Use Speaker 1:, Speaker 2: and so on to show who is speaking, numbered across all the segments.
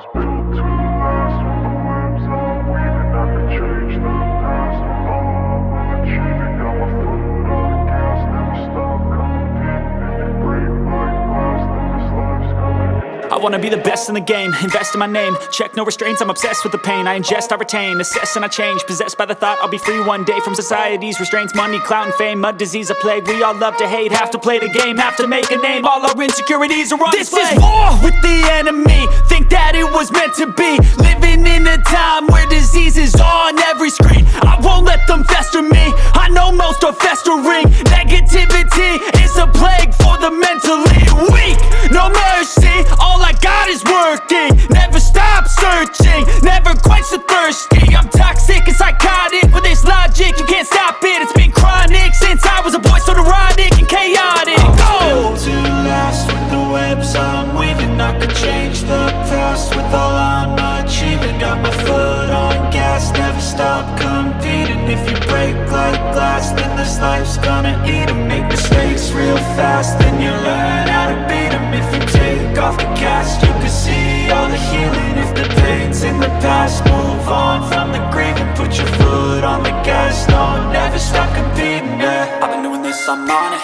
Speaker 1: was built to last. With the webs I'm weaving, I could change the past. With all I'm achieving, got my foot on the gas. Never stop competing. If you break like glass, then this life's gonna end.
Speaker 2: I wanna be the best in the game, invest in my name. Check no restraints, I'm obsessed with the pain. I ingest, I retain, assess and I change. Possessed by the thought I'll be free one day from society's restraints. Money, clout and fame, mud, disease, a plague. We all love to hate, have to play the game, have to make a name. All our insecurities are on display. This is war with the enemy, think that it was meant to be. Living in a time where disease is on every screen. I won't let them fester me, I know most are festering. Negativity is a plague for the mentally weak. No mercy, all I got is working. Never stop searching, never quench the thirsty. I'm toxic and psychotic, with this logic you can't stop it. It's been chronic since I was a boy, so neurotic and chaotic.
Speaker 3: Built to last. With the webs I'm weaving, I could change the past. With all I'm achieving, got my foot on gas. Never stop competing. If you break like glass, then this life's gonna eat 'em. Make mistakes real fast, then you learn how to beat 'em. If you take off the cast, you can see all the healing. If the pain's in the past, move on from the grieving. Put your foot on the gas, no, never stop competing, yeah.
Speaker 2: I've been doing this, I'm on it,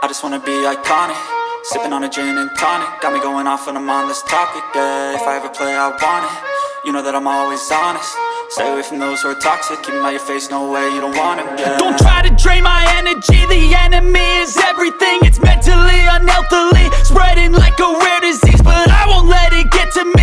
Speaker 2: I just wanna be iconic. Sipping on a gin and tonic, got me going off when I'm on this topic, yeah. If I ever play, I want it, you know that I'm always honest. Stay away from those who are toxic, keep them out your face, no way, you don't want it, yeah. Don't try to drain my energy, the enemy is everything. It's mentally, unhealthily, spreading like a rare disease. But I won't let it get to me.